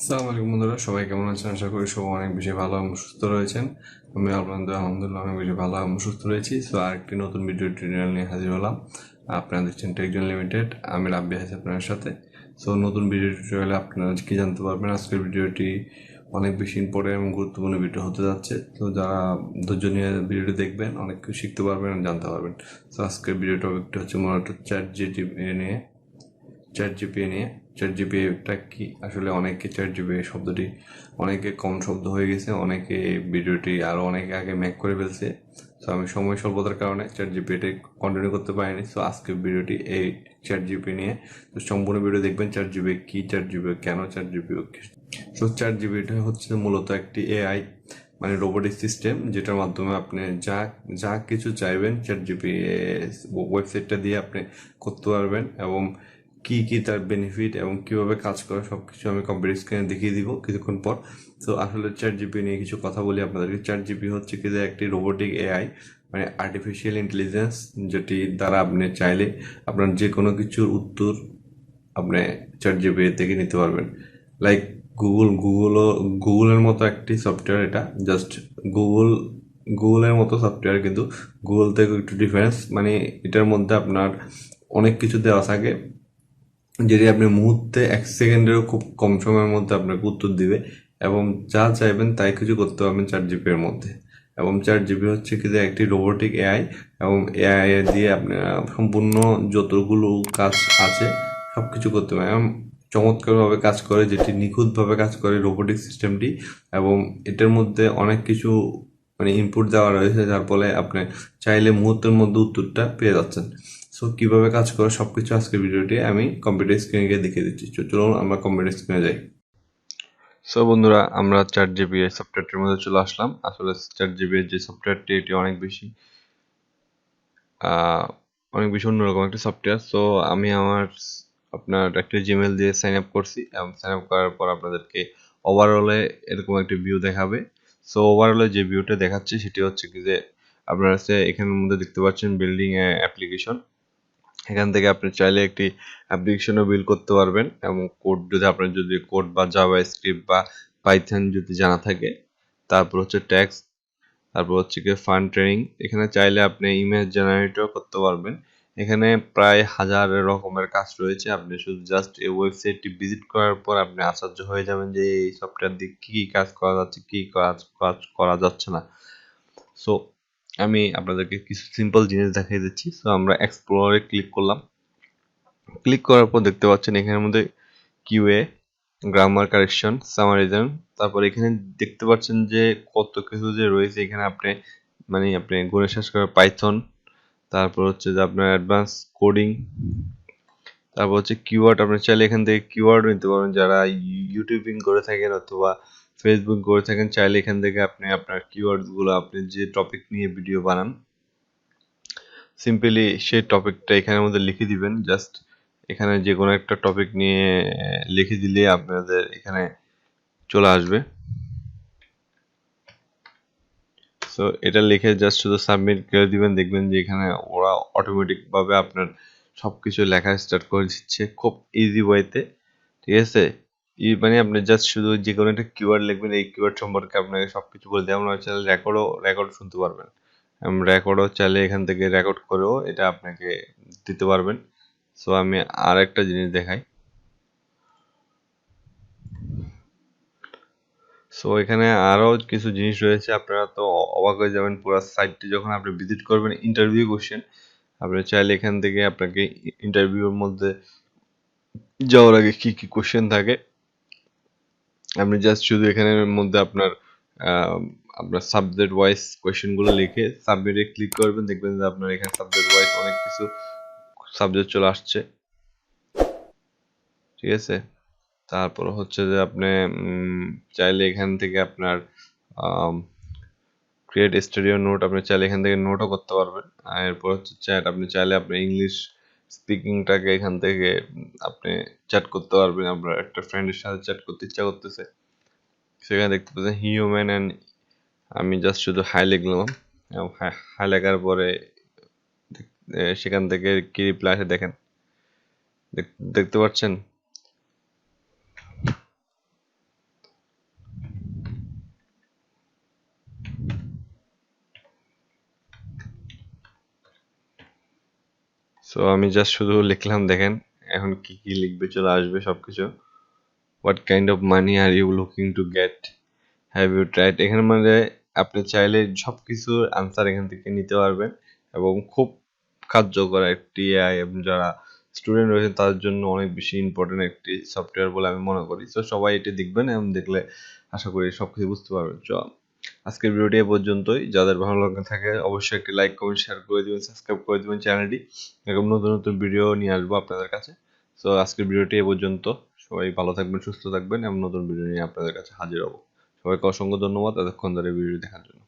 আসসালামু আলাইকুম বন্ধুরা, সবাই কেমন আছেন? আশা করি সবাই অনেক বেশি ভালো এবং সুস্থ রয়েছেন। আমি আলহামদুলিল্লাহ অনেক বেশি ভালো এবং সুস্থ রয়েছি। সো আরেকটি নতুন ভিডিও টিউটোরিয়াল নিয়ে হাজির হলাম। আপনারা দেখছেন টেকজন লিমিটেড, আমি রাব্বি আছি আপনার সাথে। সো নতুন ভিডিও টিউটোরিয়ালে আপনারা কি জানতে পারবেন? আজকের ভিডিওটি অনেক বেশি ইম্পর্টেন্ট এবং গুরুত্বপূর্ণ ভিডিও হতে যাচ্ছে। তো যারা ধৈর্য নিয়ে ভিডিওটি দেখবেন অনেক কিছু শিখতে পারবেন এবং জানতে পারবেন। সো আজকের ভিডিও টপিকটা হচ্ছে মূলত চ্যাট জিপিটি নিয়ে। চ্যাট জিপিটা কি আসলে? অনেকে চ্যাট জিপি শব্দটি অনেকে কমন শব্দ হয়ে গেছে, অনেকে ভিডিওটি আরও অনেকে আগে ম্যাক করে ফেলছে। তো আমি সময় স্বল্পতার কারণে চ্যাট জিপিটি কন্টিনিউ করতে পারিনি। সো আজকের ভিডিওটি এই চ্যাট জিপি নিয়ে। তো সম্পূর্ণ ভিডিও দেখবেন চ্যাট জিপি কি, চ্যাট জিপি কেন, চ্যাট জিপি। সো চ্যাট জিপিটা হচ্ছে মূলত একটি এআই, মানে রোবোটিক সিস্টেম, যেটার মাধ্যমে আপনি যা যা কিছু চাইবেন চ্যাট জিপি ওয়েবসাইটটা দিয়ে আপনি করতে পারবেন। এবং কি কি তার বেনিফিট এবং কিভাবে কাজ করে সব কিছু আমি কম্পিউটার স্ক্রিনে দেখিয়ে দিব কিছুক্ষণ পর। তো আসলে চ্যাট জিপি নিয়ে কিছু কথা বলি আপনাদেরকে। চ্যাট জিপি হচ্ছে কি যে একটি রোবোটিক এআই, মানে আর্টিফিশিয়াল ইন্টেলিজেন্স, যেটি দ্বারা আপনি চাইলে আপনার যে কোনো কিছুর উত্তর আপনি চ্যাট জিপি থেকে নিতে পারবেন। লাইক গুগলের মতো একটি সফটওয়্যার এটা। জাস্ট গুগল গুগলের মতো সফটওয়্যার, কিন্তু গুগল থেকে একটু ডিফারেন্স, মানে এটার মধ্যে আপনার অনেক কিছু দেওয়া থাকে, যেটি আপনি মুহূর্তে 1 সেকেন্ডেরও খুব কম সময়ের মধ্যে আপনাকে উত্তর দিবে এবং যা চাইবেন তাই কিছু করতে পারবেন চ্যাট জিপি এর মধ্যে। এবং চ্যাট জিপি হচ্ছে কি যে একটি রোবোটিক এআই, এবং এআই দিয়ে আপনারা সম্পূর্ণ যতগুলো কাজ আছে সব কিছু করতে পারেন এবং চমৎকারভাবে কাজ করে, যেটি নিখুঁতভাবে কাজ করে রোবোটিক সিস্টেমটি। এবং এটার মধ্যে অনেক কিছু মানে ইনপুট দেওয়া রয়েছে, যার ফলে আপনি চাইলে মুহূর্তের মধ্যে উত্তরটা পেয়ে যাচ্ছেন। সো কিভাবে কাজ করে সবকিছু আজকের ভিডিওটি আমি কম্পিউটার স্ক্রিনে গিয়ে দেখিয়ে দিচ্ছি। চলুন আমরা কম্পিউটার স্ক্রিনে যাই। সো বন্ধুরা, আমরা চ্যাট জিপি এই সফটওয়্যারটির মধ্যে চলে আসলাম। আসলে চ্যাট জিপি এর যে সফটওয়্যারটি, এটি আহ, অনেক বেশি অন্যরকম একটা সফটওয়্যার। সো আমি আপনার একটা জিমেল দিয়ে সাইন আপ করছি এবং সাইন আপ করার পর আপনাদেরকে ওভারঅলে এরকম একটা ভিউ দেখাবে। সো ওভারঅলে যে ভিউটা দেখাচ্ছে সেটি হচ্ছে কি যে আপনারা এখানের মধ্যে দেখতে পাচ্ছেন বিল্ডিং অ্যাপ্লিকেশন। এখান থেকে আপনি চাইলে একটি অ্যাপ্লিকেশনও বিল্ড করতে পারবেন এবং আপনার যদি কোড বা জাভা স্ক্রিপ্ট বা পাইথন যদি জানা থাকে। তারপর হচ্ছে ট্যাক্স, তারপর হচ্ছে কি ফান্ড ট্রেনিং। এখানে চাইলে আপনি ইমেজ জেনারেটও করতে পারবেন। এখানে প্রায় হাজার রকমের কাজ রয়েছে। আপনি শুধু জাস্ট এই ওয়েবসাইটটি ভিজিট করার পর আপনি আশ্চর্য হয়ে যাবেন যে এই সফটওয়্যার দিয়ে কি কি কাজ করা যাচ্ছে, কি কাজ করা যাচ্ছে না। সো আমি আপনাদেরকে কিছু সিম্পল জিনিস দেখিয়ে দিচ্ছি। সো আমরা এক্সপ্লোরে ক্লিক করলাম। ক্লিক করার পর দেখতে পাচ্ছেন এখানের মধ্যে কিউএ, গ্রামার কারেকশন, সামারিজম। তারপর এখানে দেখতে পাচ্ছেন যে কত কিছু যে রয়েছে এখানে। আপনি গুণে শেষ করে পাইথন, তারপর হচ্ছে যে আপনার অ্যাডভান্স কোডিং, তারপর হচ্ছে কিওয়ার্ড। আপনি চাইলে এখান থেকে কিওয়ার্ড নিতে পারবেন। যারা ইউটিউবিং করে থাকেন অথবা ফেসবুক করে থাকেন, চাইলে এখান থেকে আপনি আপনার কিওয়ার্ডগুলো আপনি যে টপিক নিয়ে ভিডিও বানান সিম্পলি সেই টপিকটা এখানের মধ্যে লিখে দিবেন। জাস্ট এখানে যে কোনো একটা টপিক নিয়ে লিখে দিলে আপনাদের এখানে চলে আসবে। সো এটা লিখে জাস্ট শুধু সাবমিট করে দিবেন, দেখবেন যে এখানে ওরা অটোমেটিক ভাবে আপনার সবকিছু লেখা স্টার্ট করে দিচ্ছে খুব ইজি ওয়েতে। ঠিক আছে, মানে আপনি জাস্ট শুধু যে কোনো একটা কিওয়ার্ড লিখবেন, এই কিওয়ার্ড সম্পর্কে আপনাকে সবকিছু বলে দেয়। আপনার চাইলে রেকর্ড শুনতে পারবেন। রেকর্ডও চাইলে এখান থেকে রেকর্ড করেও এটা আপনাকে দিতে পারবেন। সো আমি আর একটা জিনিস দেখাই। সো এখানে আরো কিছু জিনিস রয়েছে, আপনারা তো অবাক হয়ে যাবেন পুরো সাইটটি যখন আপনি ভিজিট করবেন। ইন্টারভিউ কোশ্চেন, আপনি চাইলে এখান থেকে আপনাকে ইন্টারভিউর মধ্যে যাওয়ার আগে কি কি কোশ্চেন থাকে আপনি জাস্ট শুধু এখানের মধ্যে আহ, আপনার সাবজেক্ট ওয়াইজ কোয়েশ্চেনগুলো লিখে সাবমিটে ক্লিক করবেন, দেখবেন যে আপনার এখানে সাবজেক্ট ওয়াইজ অনেক কিছু সাবজেক্ট চলে আসছে। ঠিক আছে, তারপর হচ্ছে যে আপনি চাইলে এখান থেকে আপনার ক্রিয়েট স্টুডিও নোট, আপনি চাইলে এখান থেকে নোটও করতে পারবেন। আর এরপর হচ্ছে চ্যাট, আপনি চাইলে আপনি ইংলিশ স্পিকিংটাকে এখান থেকে আপনি চ্যাট করতে পারবেন। আপনার একটা ফ্রেন্ডের সাথে চ্যাট করতে ইচ্ছা করতেছে, সেখানে দেখতে পাচ্ছেন হিউম্যান অ্যান্ড, আমি জাস্ট শুধু হাই লিখলাম এবং হাই লেখার পরে সেখান থেকে কি রিপ্লাই আসে দেখেন, দেখতে পাচ্ছেন। সো আমি জাস্ট শুধু লিখলাম, দেখেন এখন কি কি লিখবে চলে আসবে সবকিছু। What kind of money are you looking to get, have you tried. এখানে মানে আপনি চাইলে সব কিছুর আনসার এখান থেকে নিতে পারবেন এবং খুব কার্যকর একটি এআই, এবং যারা স্টুডেন্ট রয়েছেন তাদের জন্য অনেক বেশি ইম্পর্টেন্ট একটি সফটওয়্যার বলে আমি মনে করি। তো সবাই এটি দেখবেন এবং দেখলে আশা করি সব কিছু বুঝতে পারবেন। তো আজকের ভিডিওটি এ পর্যন্তই। যাদের ভালো লাগে থাকে অবশ্যই একটি লাইক কমেন্ট শেয়ার করে দিবেন, সাবস্ক্রাইব করে দিবেন চ্যানেলটি। এরকম নতুন নতুন ভিডিও নিয়ে আসবো আপনাদের কাছে। তো আজকের ভিডিওটি এ পর্যন্ত। সবাই ভালো থাকবেন, সুস্থ থাকবেন এবং নতুন ভিডিও নিয়ে আপনাদের কাছে হাজির হব। সবাইকে অসংখ্য ধন্যবাদ এতক্ষণ ধরে ভিডিও দেখার জন্য।